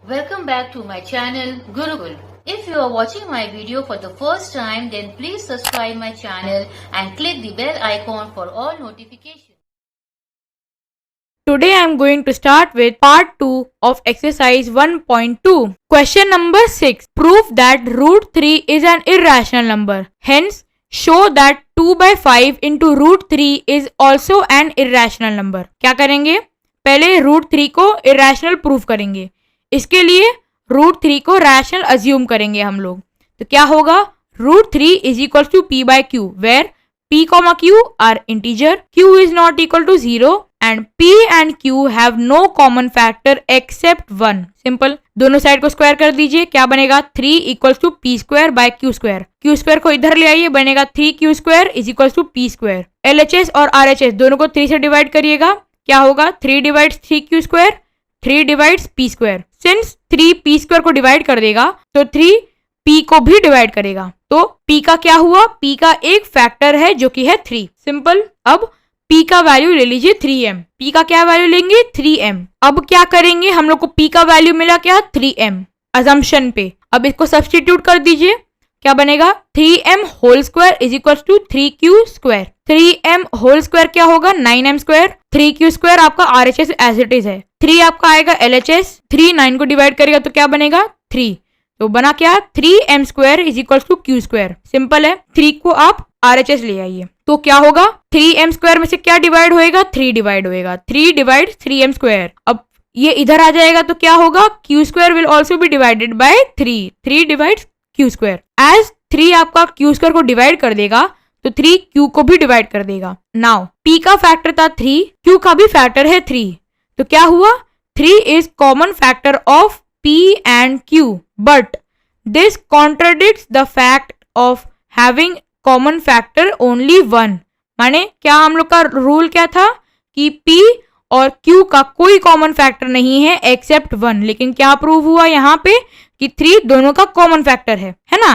Welcome back to my channel Gurukul. If you are watching my video for the first time, then please subscribe my channel and click the bell icon for all notifications. Today I am going to start with part 2 of exercise 1.2. Question number 6. Prove that root 3 is an irrational number. Hence, show that 2 by 5 into root 3 is also an irrational number. क्या करेंगे? पहले root 3 को irrational proof करेंगे. इसके लिए root 3 को rational assume करेंगे हम लोग. तो क्या होगा? Root 3 is equal to p by q, where p, q are integer, q is not equal to 0 and p and q have no common factor except 1. Simple. दोनों साइड को square कर दीजिए. क्या बनेगा? 3 equal to p square by q square. Q square को इधर ले आइए, बनेगा 3q square is equal to p square. LHS और RHS दोनों को 3 से डिवाइड करिएगा. क्या होगा? 3 divides 3q square, 3 divides P square. Since 3 P square को डिवाइड कर देगा तो 3 पी को भी डिवाइड करेगा. तो p का क्या हुआ? p का एक फैक्टर है जो कि है 3. सिंपल. अब p का वैल्यू ले लीजिए 3m. p का क्या वैल्यू लेंगे? 3m. अब क्या करेंगे? हम लोग को p का वैल्यू मिला क्या? 3m अजम्पशन पे. अब इसको सब्स्टिट्यूट कर दीजिए. क्या बनेगा? 3m whole square is equal to 3q square. 3m whole square क्या होगा? 9m square. 3q स्क्वायर आपका RHS एज इट इज है. 3 आपका आएगा LHS. 3 9 को डिवाइड करेगा तो क्या बनेगा? 3. तो बना क्या? 3m square is equal to q square. Simple है. 3 को आप RHS ले आइए तो क्या होगा? 3m स्क्वायर में से क्या डिवाइड होएगा? 3 डिवाइड होएगा. 3 डिवाइड 3m स्क्वायर. अब ये इधर आ जाएगा तो क्या होगा? q square will also be divided by 3. 3 divides q square. As 3 आपका q स्क्वायर को डिवाइड कर देगा तो 3 q को भी डिवाइड कर देगा. नाउ p का फैक्टर था 3, q का भी फैक्टर है 3. तो क्या हुआ? 3 is common factor of p and q, but this contradicts the fact of having common factor only 1. माने क्या हम लोग का रूल क्या था कि p और q का कोई कॉमन फैक्टर नहीं है एक्सेप्ट 1. लेकिन क्या प्रूव हुआ यहाँ पे कि 3 दोनों का कॉमन फैक्टर है ना?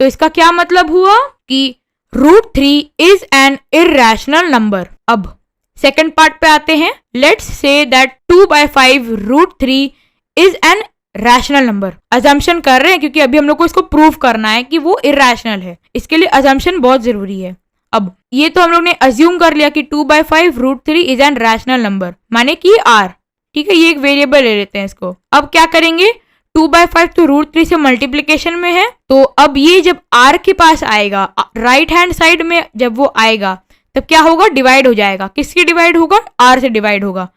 तो इसका क्या मतलब हुआ कि root 3 is an irrational number. अब सेकंड पार्ट पे आते हैं. Let's say that 2 by 5 root 3 is an rational number. Assumption कर रहे हैं क्योंकि अभी हम लोग को इसको प्रूव करना है कि वो इररेशनल है. इसके लिए अजम्पशन बहुत जरूरी है. अब ये तो हम लोग ने अज्यूम कर लिया कि 2 by 5 root 3 is an rational number, माने कि r. ठीक है, ये एक वेरिएबल ले लेते हैं इसको. अब क्या करेंगे? 2 by 5 तो रूट 3 से मल्टीप्लीकेशन में है. तो अब ये जब r के पास आएगा, राइट हैंड साइड में जब वो आएगा तब क्या होगा? डिवाइड हो जाएगा. किसकी डिवाइड होगा? r से डिवाइड होगा.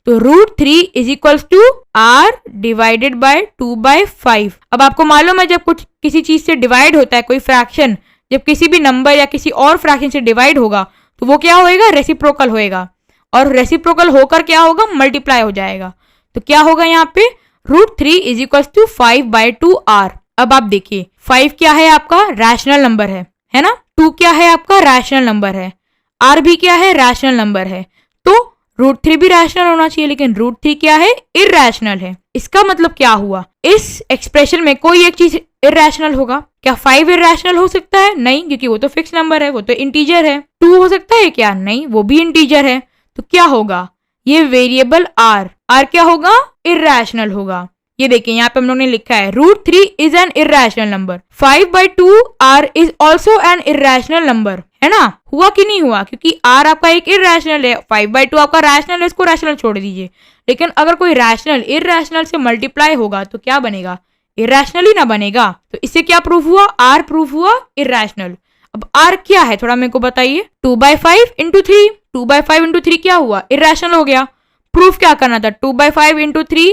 तो root 3 is equal to r divided by 2 by 5. अब आपको मालूम है जब कुछ किसी चीज से डिवाइड होता है, कोई फ्रैक्शन जब किसी भी नंबर या किसी और फ्रैक्शन से डिवाइड होगा तो वो क्या होएगा? रेसिप्रोकल होएगा. और रेसिप्रोकल होकर क्या होगा? मल्टीप्लाई हो जाएगा. तो क्या होगा यहाँ पे? Root 3 is equal to 5 by 2r. अब आप देखिए 5 क्या है? आपका रैशनल नंबर है ना? 2 क्या है? आपका रैशनल नंबर है. r भी क्या है? रैशनल नंबर है. तो रूट 3 भी रैशनल होना चाहिए, लेकिन रूट 3 क्या है? इररेशनल है. इसका मतलब क्या हुआ? इस एक्सप्रेशन में कोई एक चीज इररेशनल होगा. क्या 5 इररेशनल हो सकता है? नहीं, क्योंकि वो तो फिक्स नंबर है, वो तो इंटीजर है. 2 हो सकता है क्या? नहीं, वो भी इंटीजर है. तो क्या होगा? ये वेरिएबल r क्या होगा? इररेशनल होगा. ये देखिए यहाँ पे हम लोग ने लिखा है root 3 is an irrational number. 5 by 2r is also an irrational number, है ना? हुआ कि नहीं हुआ? क्योंकि r आपका एक इररेशनल है, 5 by 2 आपका रैशनल है, इसको रैशनल छोड़ दीजिए. लेकिन अगर कोई रैशनल इररेशनल से मल्टीप्लाई होगा तो क्या बनेगा? इररेशनल ही ना बनेगा. तो इससे क्या प्रूफ हुआ? r प्रूफ हुआ इररेशनल. अब r क्या है थोड़ा मेरे को बताइए. 2 by 5 इंटू 3. 2 by 5 इंटू 3 क्या हुआ? इररेशनल हो गया. प्रूफ क्या करना था? 2 by 5 into 3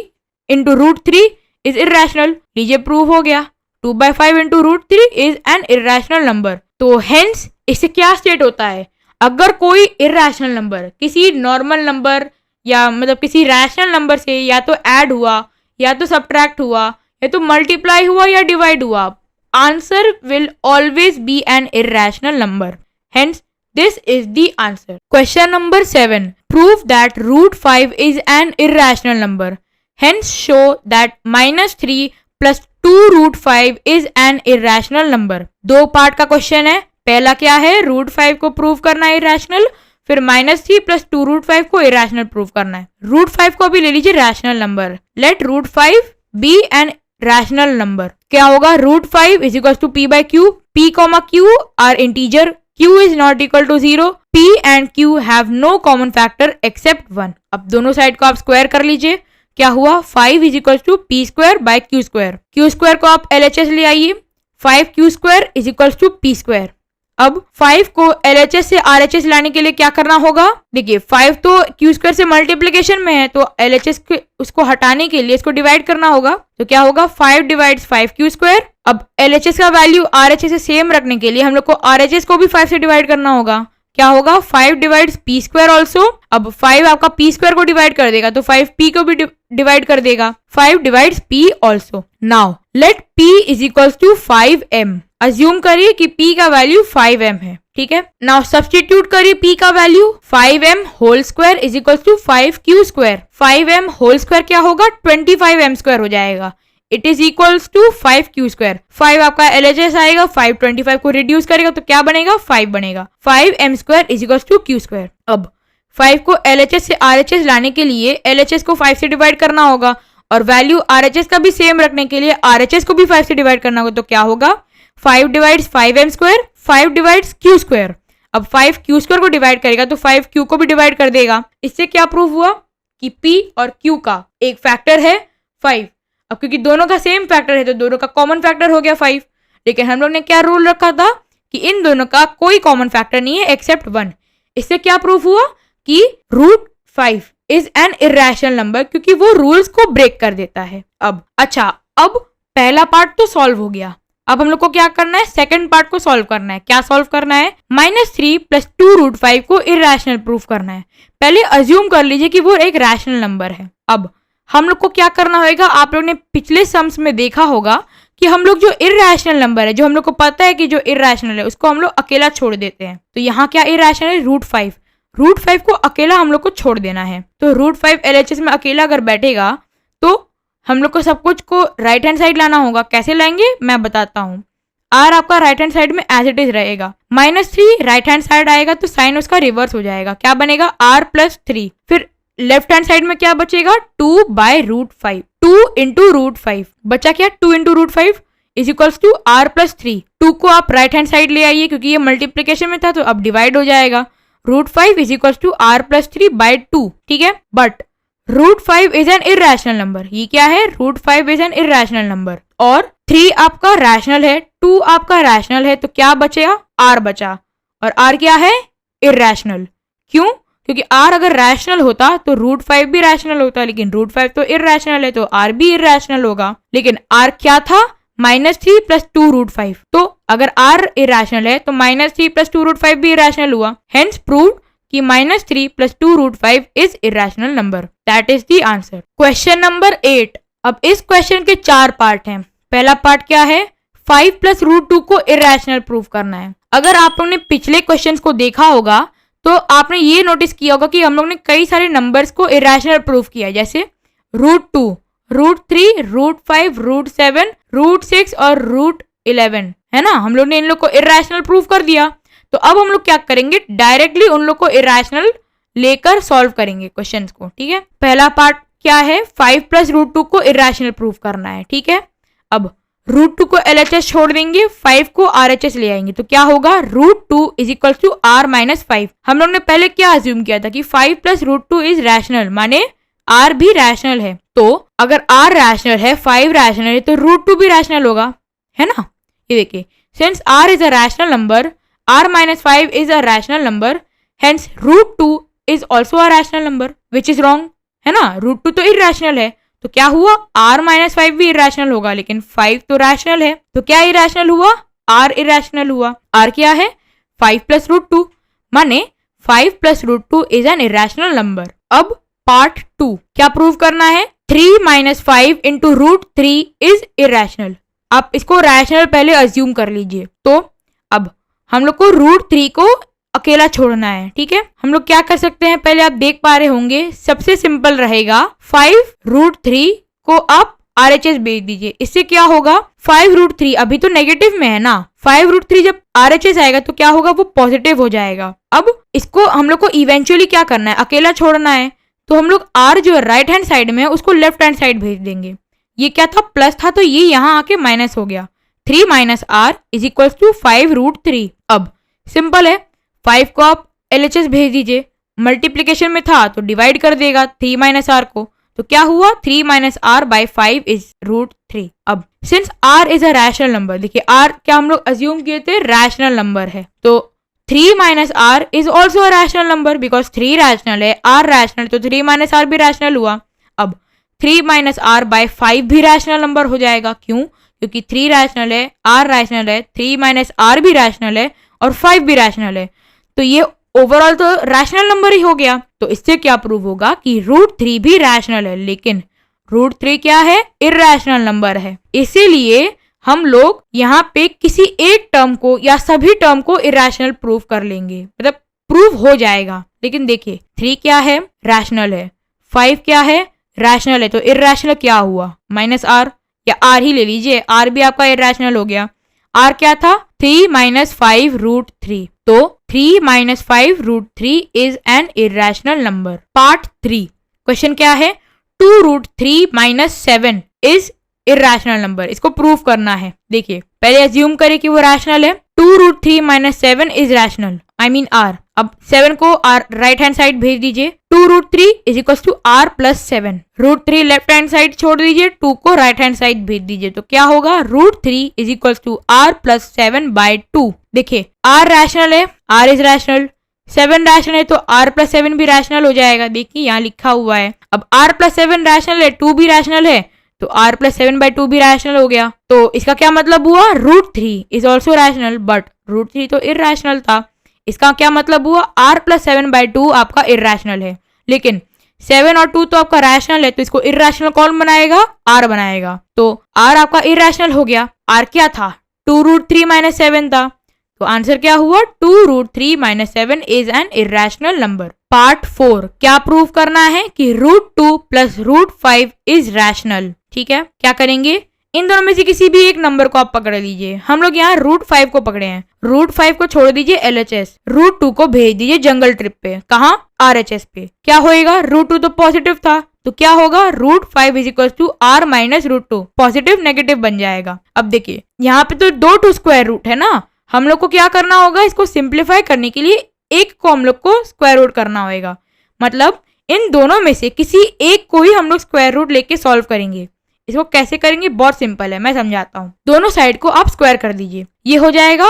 into root 3 is irrational. लीजिए प्रूफ हो गया. 2 by 5 into root 3 is an irrational number. तो हेंस इससे क्या स्टेट होता है? अगर कोई इररेशनल नंबर किसी नॉर्मल नंबर या मतलब किसी रैशनल नंबर से या तो ऐड हुआ या तो सब्ट्रैक्ट हुआ या तो मल्टीप्लाई हुआ या डिवाइड हुआ, answer will always be an irrational number. Hence this is the answer. Question number 7. Prove that root 5 is an irrational number. Hence show that -3 plus 2 root 5 is an irrational number. 2 part का question है. पहला क्या है? Root 5 को prove करना है irrational. फिर -3 plus 2 root 5 को इररेशनल प्रूव करना है. रूट 5 को अभी ले लीजिए rational number. Let root 5 be an rational number, क्या होगा? √5 is equal to p by q, p comma q are integer, q is not equal to 0, p and q have no common factor except 1। अब दोनों side को आप square कर लीजिए, क्या हुआ? 5 is equal to p square by q square, q square को आप LHS ले आइए, 5q square is equal to p square. अब 5 को LHS से RHS लाने के लिए क्या करना होगा? देखिए 5 तो q स्क्वायर से मल्टीप्लीकेशन में है, तो LHS उसको हटाने के लिए इसको डिवाइड करना होगा, तो क्या होगा? 5 डिवाइड्स 5q स्क्वायर। अब LHS का वैल्यू RHS से सेम रखने के लिए हम लोग को RHS को भी 5 से डिवाइड करना होगा, क्या होगा? 5 डिवाइड्स p स्क्वायर ऑल्सो। अब 5 आपका p स्क्वायर को डिवाइड कर देगा, तो 5 p को भी डिवाइड कर देगा, 5 divides p also. Now let p is equal to 5m, assume करिए कि p का वैल्यू 5m है, ठीक है। नाउ सब्स्टिट्यूट करिए p का value, 5m whole square is equal to 5q square, 5m whole square क्या होगा? 25m स्क्वायर हो जाएगा, it is equals to 5q square. 5 आपका LHS आएगा, 5 25 को रिड्यूस करेगा तो क्या बनेगा? 5 बनेगा, 5m square is equals to q square. अब 5 को LHS से RHS लाने के लिए LHS को 5 से डिवाइड करना होगा, और वैल्यू RHS का भी सेम रखने के लिए RHS को भी 5 से डिवाइड करना होगा, तो क्या होगा? 5 divides 5m square, 5 divides q square. अब 5 q स्क्वायर को डिवाइड करेगा तो 5 q को भी डिवाइड कर देगा। इससे क्या प्रूव हुआ? कि p और q का एक फैक्टर है 5। अब क्योंकि दोनों का सेम फैक्टर है तो दोनों का कॉमन फैक्टर हो गया 5। लेकिन हम लोग ने क्या रूल रखा था कि इन दोनों का कोई कॉमन फैक्टर नहीं है एक्सेप्ट 1। इससे क्या प्रूफ हुआ? कि √5 इज एन इरेशनल नंबर, क्योंकि वो रूल्स को ब्रेक कर देता है। अब पहला पार्ट तो सॉल्व हो गया, अब हम लोग को क्या करना है? सेकंड पार्ट को सॉल्व करना है। क्या सॉल्व करना है? -3 + 2√5 को इरेशनल प्रूफ करना है। पहले अज्यूम कर लीजिए कि वो एक रैशनल नंबर है। अब हम लोग को क्या करना होगा? आप लोग ने पिछले सम्स में देखा होगा कि हम लोग जो इरेशनल नंबर है, जो हम लोग को पता है कि जो इरेशनल है, उसको हम लोग अकेला छोड़ देते हैं। तो यहाँ क्या इरेशनल है? √5। √5 को अकेला हम लोग को छोड़ देना है। तो √5 LHS में अकेला अगर बैठेगा तो हम लोग को सब कुछ को राइट हैंड साइड लाना होगा। कैसे लाएंगे मैं बताता हूँ। R आपका राइट हैंड साइड में एज इट इज रहेगा, -3 राइट हैंड साइड आएगा तो साइन उसका रिवर्स हो जाएगा, क्या बनेगा? R + 3। फिर लेफ्ट हैंड साइड में क्या बचेगा? 2/√5, 2 × √5 बचा क्या? 2 × √5 इज इक्वल्स टू R + 3। 2 को आप राइट हैंड साइड ले आइए, क्योंकि ये मल्टीप्लीकेशन में था तो अब डिवाइड हो जाएगा। √5 इज इक्वल्स टू R + 3/2, ठीक है। But √5 is an irrational number. ये क्या है? √5 इज एन इरेशनल नंबर, और 3 आपका रैशनल है, 2 आपका रैशनल है, तो क्या बचेगा? R बचा, और R क्या है? इरेशनल। क्यों? क्योंकि R अगर रैशनल होता तो √5 भी रैशनल होता, लेकिन √5 तो इरेशनल है तो R भी इरेशनल होगा। लेकिन R क्या था? -3 + 2√5। तो अगर R इरेशनल है तो -3 + 2√5 भी इरेशनल हुआ। हेंस प्रूव्ड कि -3 + 2√5 is irrational number. That is the answer. Question number 8। अब इस क्वेश्चन के 4 पार्ट हैं। पहला पार्ट क्या है? 5 + √2 को इरेशनल प्रूव करना है। अगर आप लोगों ने पिछले क्वेश्चंस को देखा होगा तो आपने ये नोटिस किया होगा कि हम लोग ने कई सारे नंबर्स को इरेशनल प्रूव किया, जैसे √2, √3, √5, √7, √6 और √11, है ना। हम लोग ने इन लोग को इरेशनल प्रूव कर दिया। तो अब हम लोग क्या करेंगे? डायरेक्टली उन लोग को इरेशनल लेकर सॉल्व करेंगे क्वेश्चंस को, ठीक है। पहला पार्ट क्या है? 5 + √2 को इरेशनल प्रूव करना है, ठीक है। अब √2 को LHS छोड़ देंगे, 5 को RHS ले आएंगे, तो क्या होगा? √2 इज इक्वल टू R - 5। हम लोग ने पहले क्या अज्यूम किया था कि 5 + √2 इज रैशनल, माने R भी रैशनल है। तो अगर R रैशनल है, 5 रैशनल है, तो √2 भी रैशनल होगा, है ना। ये देखिए, since R is a rational number, R - 5 is a rational number, hence √2 is also a rational number, which is wrong, है ना। √2 तो irrational है, तो क्या हुआ? R - 5 भी irrational होगा, लेकिन 5 तो rational है, तो क्या irrational हुआ? R irrational हुआ। R क्या है? 5 + √2, माने 5 + √2 is an irrational number। अब पार्ट 2 क्या प्रूव करना है? 3 - 5 × √3 is irrational। आप इसको रैशनल पहले अज्यूम कर लीजिए। तो अब हम लोग को √3 को अकेला छोड़ना है, ठीक है। हम लोग क्या कर सकते हैं? पहले आप देख पा रहे होंगे, सबसे सिंपल रहेगा 5 √3 को आप RHS भेज दीजिए। इससे क्या होगा? 5 √3 अभी तो नेगेटिव में है ना, 5 √3 जब RHS आएगा तो क्या होगा? वो पॉजिटिव हो जाएगा। अब इसको हम लोग को इवेंचुअली क्या करना है? अकेला छोड़ना है। तो हम लोग R जो राइट हैंड साइड में है उसको लेफ्ट हैंड साइड भेज देंगे। ये क्या था, प्लस था, तो ये यहाँ आके माइनस हो गया। 3 minus r is equal to 5√3। अब सिंपल है, 5 को आप LHS भेज दीजिए, मल्टीप्लीकेशन में था तो डिवाइड कर देगा 3 माइनस आर को, तो क्या हुआ, 3 माइनस आर बाई 5 इज √3। अब since r is a rational number, देखिए आर क्या हम लोग अज्यूम किए थे, रैशनल नंबर है, तो 3 minus r is also a rational number because 3 rational है, आर रैशनल, तो 3 माइनस आर भी रैशनल हुआ। अब 3 माइनस आर बाई 5 भी रैशनल नंबर हो जाएगा, क्यों, क्योंकि 3 रैशनल है, आर रैशनल है, 3 माइनस आर भी रैशनल है और 5 भी रैशनल है, तो ये ओवरऑल तो रैशनल नंबर ही हो गया। तो इससे क्या प्रूव होगा कि √3 भी रैशनल है, लेकिन √3 क्या है, इरैशनल नंबर है। इसीलिए हम लोग यहाँ पे किसी एक टर्म को या सभी टर्म को इरैशनल प्रूव कर लेंगे, मतलब प्रूव हो जाएगा। लेकिन देखिए 3 क्या है, रैशनल है, 5 क्या है, रैशनल है, तो इरैशनल क्या हुआ, माइनस आर, या आर ही ले लीजिए, आर भी आपका इरैशनल हो गया। आर क्या था, 3 माइनस 5√3, तो 3 minus 5√3 is an irrational number. Part 3 question क्या है, 2√3 माइनस 7 इज इरैशनल नंबर, इसको प्रूव करना है। देखिए पहले अज्यूम करें कि वो रैशनल है, 2√3 minus 7 is rational, I mean r. अब 7 को आर राइट हैंड साइड भेज दीजिए, 2√3 is equal to r plus 7, √3 left hand side छोड़ दीजिए, 2 को राइट हैंड साइड भेज दीजिए, तो क्या होगा, √3 is equal to r plus 7 by 2। देखिए आर रैशनल है, आर इज रैशनल, 7 रैशनल है, तो आर प्लस 7 भी रैशनल हो जाएगा। देखिए यहाँ लिखा हुआ है, अब आर प्लस 7 रैशनल है, 2 भी रैशनल है, तो आर प्लस 7 बाई 2 भी रैशनल हो गया। तो इसका क्या मतलब हुआ, √3 इज ऑल्सो रैशनल, बट √3 तो इरैशनल था। इसका क्या मतलब हुआ, आर प्लस 7 बाई 2 आपका इरैशनल है, लेकिन 7 और 2 तो आपका रैशनल है, तो इसको इरैशनल कौन बनाएगा, आर बनाएगा। तो आर आपका इरैशनल हो गया। आर क्या था, 2√3 माइनस 7 था, तो आंसर क्या हुआ, 2√3 minus 7 is an irrational number. Part 4 क्या प्रूव करना है कि √2 प्लस √5 इज रैशनल। ठीक है, क्या करेंगे, इन दोनों में से किसी भी एक नंबर को आप पकड़ लीजिए। हम लोग यहाँ √5 को पकड़े हैं, √5 को छोड़ दीजिए LHS, √2 को भेज दीजिए जंगल ट्रिप पे, कहाँ, RHS पे। क्या होएगा, √2 तो पॉजिटिव था, तो क्या होगा, √5 is equal to r minus √2, positive negative बन जाएगा। अब देखिए यहाँ पे तो 2 टू स्क्वायर रूट है ना, हम लोग को क्या करना होगा, इसको सिंप्लीफाई करने के लिए एक को हम लोग को स्क्वायर रूट करना होगा, मतलब इन दोनों में से किसी एक को ही हम लोग स्क्वायर रूट लेके सॉल्व करेंगे। इसको कैसे करेंगे, बहुत सिंपल है, मैं समझाता हूँ। दोनों साइड को आप स्क्वायर कर दीजिए, ये हो जाएगा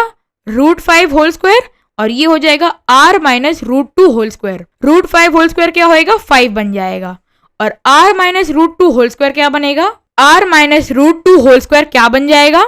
√5 होल स्क्वायर और ये हो जाएगा r minus √2 whole square. √5 whole square क्या होएगा, 5 बन जाएगा, और r माइनस √2 होल स्क्वायर क्या बनेगा, r माइनस √2 होल स्क्वायर क्या बन जाएगा,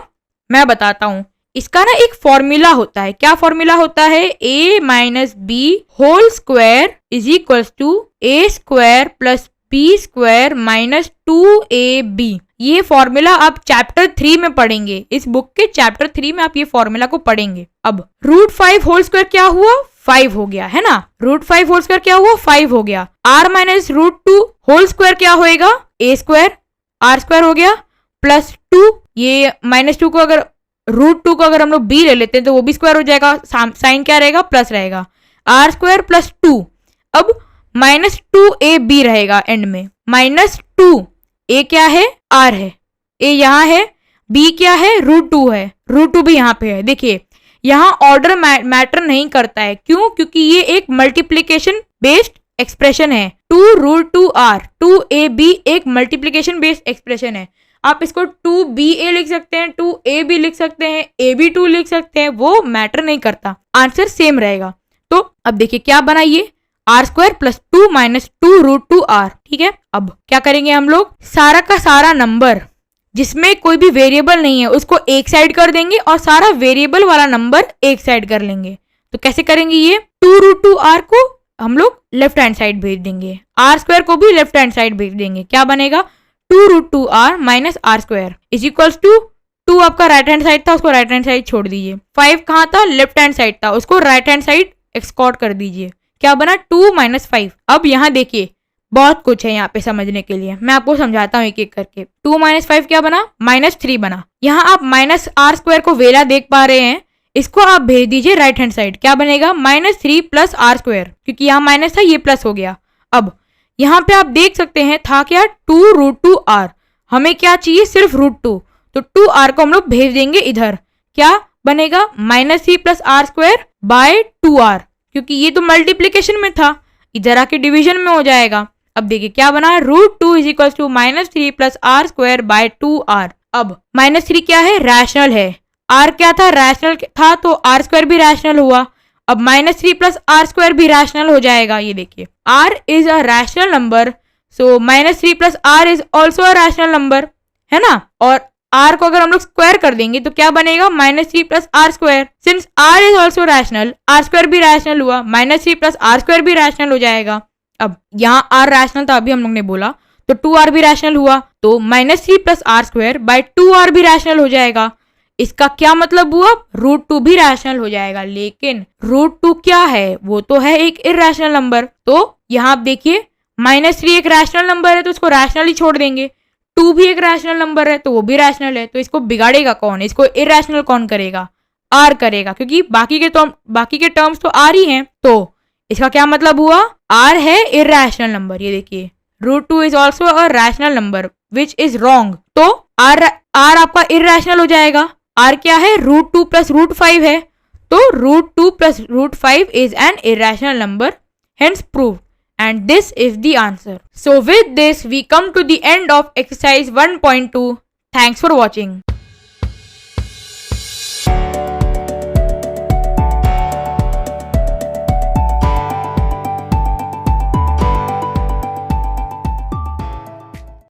मैं बताता हूँ। इसका ना एक फॉर्मूला होता है, क्या फॉर्मूला होता है, a minus b whole square is equal to a square plus b square minus 2ab। ये फॉर्मूला आप चैप्टर 3 में पढ़ेंगे, इस बुक के चैप्टर 3 में आप ये फॉर्मूला को पढ़ेंगे। अब √5 होल स्क्वायर क्या हुआ, 5 हो गया है ना, √5 होल स्क्वायर क्या हुआ, 5 हो गया। r माइनस √2 होल स्क्वायर क्या होएगा, a स्क्वायर, r स्क्वायर हो गया प्लस 2, ये माइनस 2 को अगर √2 को अगर हम लोग b ले लेते हैं तो वो भी स्क्वायर हो जाएगा, साइन क्या रहेगा, प्लस रहेगा, r स्क्वायर प्लस 2। अब माइनस 2ab रहेगा एंड में, माइनस 2, a क्या है, r है, a यहाँ है, b क्या है, √2 है, √2 भी यहाँ पे है। देखिए यहाँ ऑर्डर मैटर नहीं करता है, क्यों, क्योंकि ये एक मल्टीप्लीकेशन बेस्ड एक्सप्रेशन है। 2√2r 2ab एक मल्टीप्लीकेशन बेस्ड एक्सप्रेशन है। आप इसको 2ba लिख सकते हैं, 2ab लिख सकते हैं, ab2 लिख सकते हैं, वो मैटर नहीं करता, आंसर सेम रहेगा। तो अब देखिए क्या बनाइए, r square plus 2 minus 2√2r। ठीक है, अब क्या करेंगे हम लोग, सारा का सारा नंबर जिसमें कोई भी वेरिएबल नहीं है उसको एक साइड कर देंगे और सारा वेरिएबल वाला नंबर एक साइड कर लेंगे। तो कैसे करेंगे, ये 2√2r को हम लोग लेफ्ट हैंड साइड भेज देंगे, r स्क्वायर को भी लेफ्ट हैंड साइड भेज देंगे, क्या बनेगा, 2√2r minus r square is equals to 2 आपका राइट हैंड साइड था, उसको राइट हैंड साइड छोड़ दीजिए, 5 कहाँ था, लेफ्ट हैंड साइड था, उसको राइट हैंड साइड एक्सकॉर्ट कर दीजिए, क्या बना, 2 माइनस 5। अब यहाँ देखिए बहुत कुछ है यहाँ पे समझने के लिए, मैं आपको समझाता हूँ एक एक करके। 2 माइनस 5 क्या बना, -3 बना। यहाँ आप माइनस r स्क्वायर को वेला देख पा रहे हैं, इसको आप भेज दीजिए राइट हैंड साइड, क्या बनेगा, -3 प्लस r स्क्वायर, क्योंकि यहाँ माइनस था ये प्लस हो गया। अब यहाँ पे आप देख सकते हैं था क्या, 2√2r, हमें क्या चाहिए, सिर्फ √2, तो 2r को हम लोग भेज देंगे इधर, क्या बनेगा -3 plus r square by 2r, क्योंकि ये तो मल्टीप्लीकेशन में था, इधर आके डिवीजन में हो जाएगा। अब देखिए क्या बना, √2 is equal to -3 plus r square by 2r। अब -3 क्या है, रैशनल है, r क्या था, रैशनल था, तो आर स्क्वायर भी रैशनल हुआ। अब -3 प्लस आर स्क्वायर भी रैशनल हो जाएगा, ये देखिए r is a rational number, so -3 plus r is also a rational number, है ना। और r को अगर हम लोग स्क्वायर कर देंगे तो क्या बनेगा, -3 plus r square, since r is also rational, r square भी रैशनल हुआ, -3 प्लस आर स्क्वायर भी रैशनल हो जाएगा। अब यहाँ r रैशनल था, अभी हम लोग ने बोला, तो 2r भी रैशनल हुआ, तो -3 plus r square by 2r भी रैशनल हो जाएगा। इसका क्या मतलब हुआ, √2 भी रैशनल हो जाएगा, लेकिन √2 क्या है, वो तो है एक इरैशनल नंबर। तो यहाँ आप देखिए -3 एक रैशनल नंबर है, तो इसको रैशनल ही छोड़ देंगे, 2 भी एक रैशनल नंबर है, तो वो भी रैशनल है, तो इसको बिगाड़ेगा कौन, इसको इरैशनल कौन करेगा, r करेगा, क्योंकि बाकी के टर्म्स तो r ही हैं। तो इसका क्या मतलब हुआ, r है इरैशनल नंबर। ये देखिए √2 is also a rational number which is wrong, तो r आपका इरैशनल हो जाएगा। r क्या है, √2 प्लस √5 है, तो √2 plus √5 is an irrational number, hence proved, and this is the answer. So with this we come to the end of exercise 1.2. Thanks for watching.